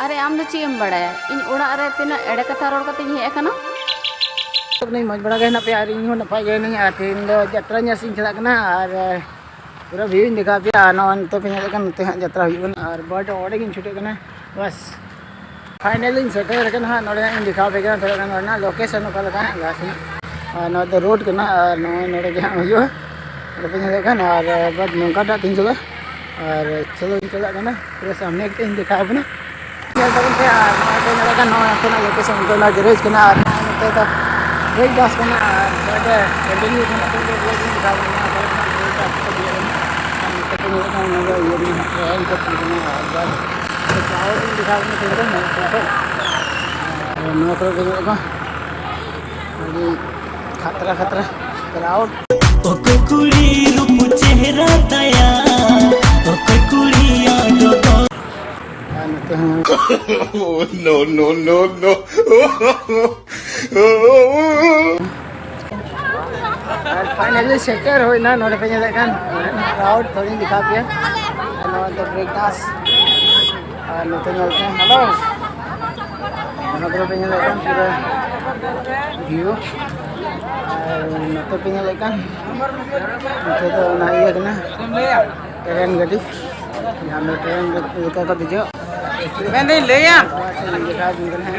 अरे आम दो चीम बड़ा इन उड़ा रे तिना एड़े कथा रोड कते हे एकना नहीं मज बड़ा गहना पे आ रही हूं नपाय गए नहीं आते इन दो यात्रा nya सिंह चला कना और पूरा व्यू दिखा पे आना तो पे कन ते यात्रा हुई और बड़ ओडे गिन छुटे कना बस फाइनली इन सेटर कना नोडे इन दिखा पे कना थोड़ा कना ना लोकेशन का लगा गास नो द रोड कना नो नोडे के हुयो और पे कना और बड़ नोका दा तीन जगह और चलो इन चला कना पूरा सामने के इन दिखा अपने ये तो पे नोडे का नो अपना लोकेशन को ना जरेज कना और तो एक बस कना बड़ा कंटिन्यू कना तो ब्लॉगिंग दिखा बना खतरा खतरा crowd no no no no finally setter हो ना नोडे पे देखन क्राउड थोड़ी दिखा पे नो द ब्रेक डांस और नोते नोते हेलो नोते पे देखन पूरा व्यू नोते पे देखन नोते तो ना ये कना ट्रेन गड्डी यहां में ट्रेन का दिजो मैं नहीं ले या दिखा दिन है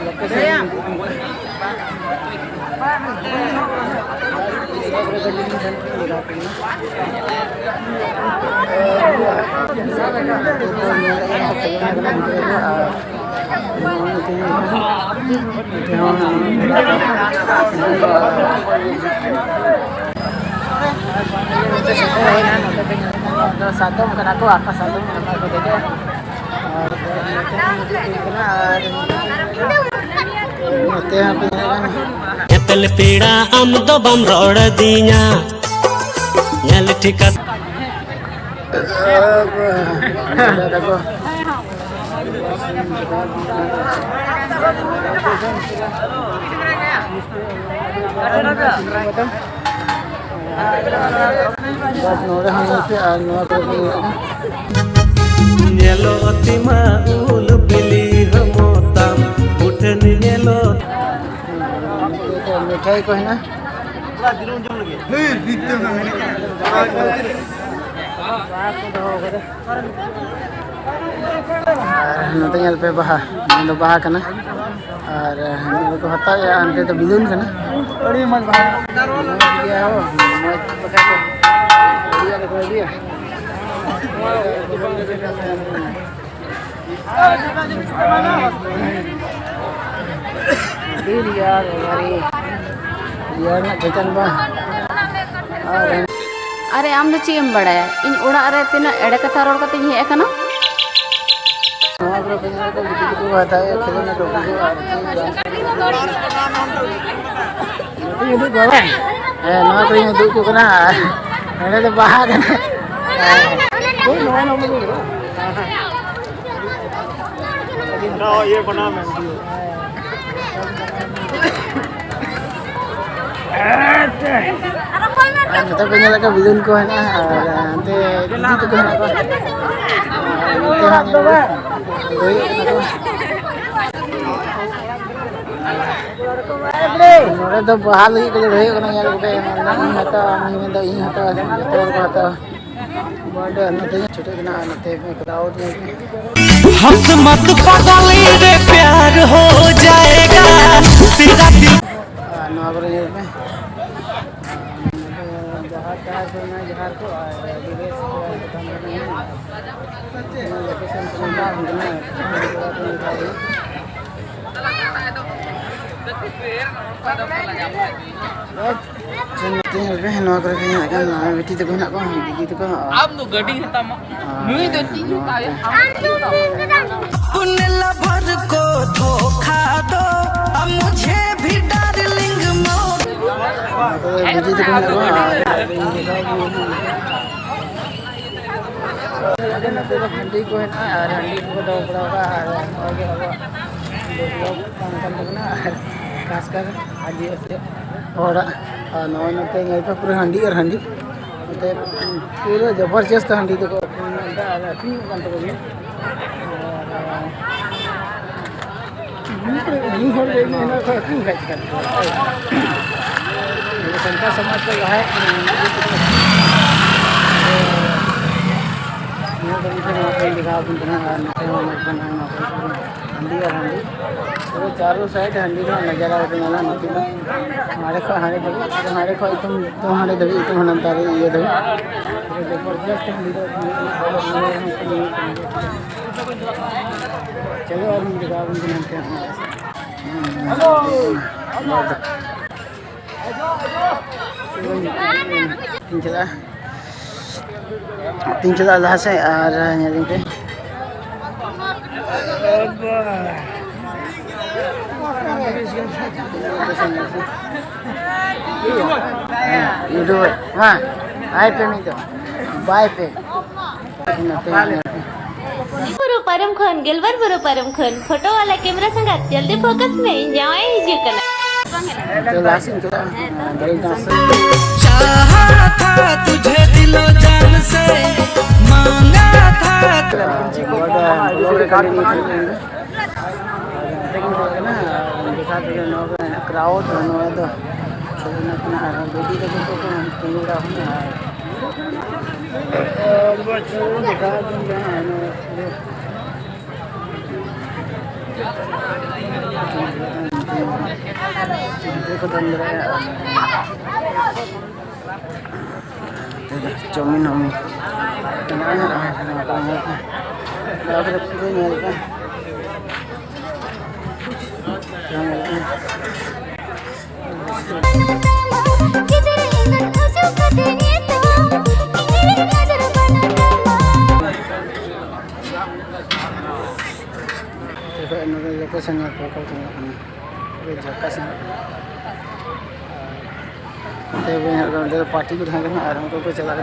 location satu bukan aku akas satu nama aku dede एतल पेड़ा आम दो बम रोड दीना ñal ठिका Nyelo tima ul bili hamotam utan nyelo मिठाई को है ना नोते ñal पे बहा नो बहा कना और हम को हता या अंते तो बिलून कना बड़ी मत बहा दिया हो मत बता को दिया देखो दिया दिल यार यार ना बेचन बा अरे आम दो चीम बड़ा इन उड़ा रे तिना एड़े कथा रोड कते हे एकना नवा को बिना को बिजली को बताया खेलने को ये दो बाबा नवा को ये दो को कना एड़े तो बाहर कना कोई नवा ना बोलो ना ये बना मैं kita punya lagi bilun ko na ante dito ko na ko nore do bahal hi ko rehe ko na yar ko na hata ani do hi hata tor ko hata bada nate छोटे ना नते में crowd में हंस मत पागल रे प्यार हो जाएगा तेरा दिल नगर में जहाज जहाज को विदेश लोकेशन नगर बेटी तक हेना को दीदी तक अब तो गड्डी हता नुई तो चीज का अपने लवर को धोखा दो अब मुझे भी डार्लिंग मोर बेटी तक हेना को हंडी को हेना और हंडी को दो बड़ा का आगे लोग काम करना खासकर आदिवासी और नौ नते पूरा हंडी और हंडी पूरा जबरदस्त हांडी तो अखरी तक संता समाज को है हंडी और हंडी तो चारों साइड हंडी का नजारा हमारे को हमारे को तुम तुम्हारे दबी तुम हनंतारे ये दबी जबरदस्त हंडी चलो और दिखा तीन चला लहा से और nyari पे यूट्यूबर हाँ आई पे नहीं तो बाय पे बुरु परम खन गेलवर बुरु परम खन फोटो वाला कैमरा संगत जल्दी फोकस में जाए हिजू कना तो लासिंग चला बड़ी डांस चाहा था तुझे दिलो जान से मांगा था बड़ा लोग रिकॉर्ड नहीं करते ना दिखा दे क्राउड नो है तो अपना बेटी का तो पूरा होना और बच्चों दिखा दूंगा देखो चाउमीन हमें पार्टी को चला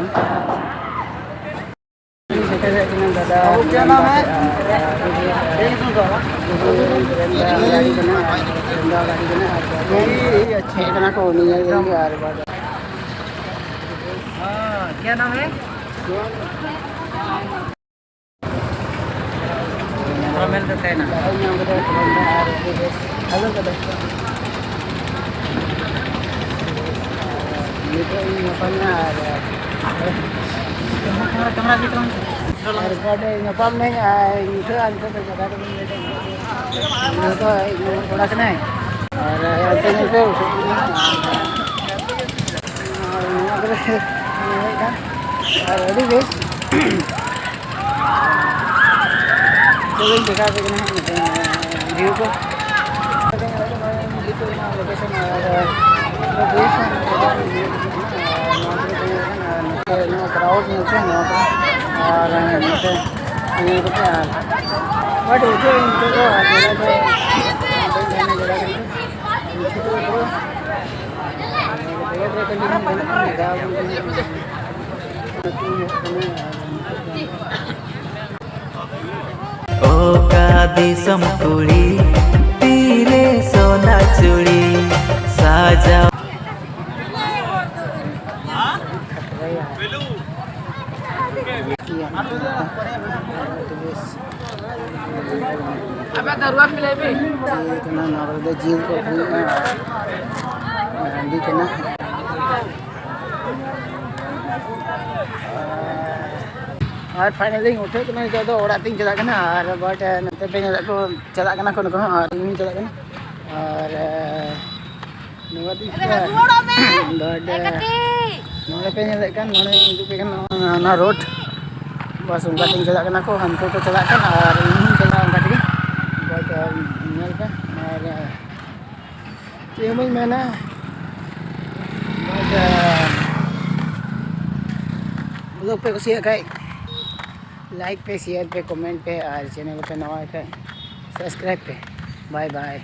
क्या नाम है क्या नाम है nyapam neng itu antar terjaga dengan itu orang kena ada yang itu ready guys चलो दिखा देना व्यू को लोकेशन क्राउड मिलते हैं और बट उसे दिसम कुड़ी तीरे सोना चूड़ी साजा apa darurat milih be kena naruh jil ko handi kena और फाइनली उठे कना तो ओड़ा तीन चला कना और बट नते पे को चला कना कोन को और इन चला कना और नवदी बट नोले पे नेले kan नोले इदु पे kan ना रोड बस उनका तीन चला कना को हमको तो चला कना और इन चला उनका ठीक बट नेल पे और ये मैं ना बट लोग पे कुछ है लाइक पे शेयर पे कमेंट पे और चैनल पे नवा है सब्सक्राइब पे बाय बाय।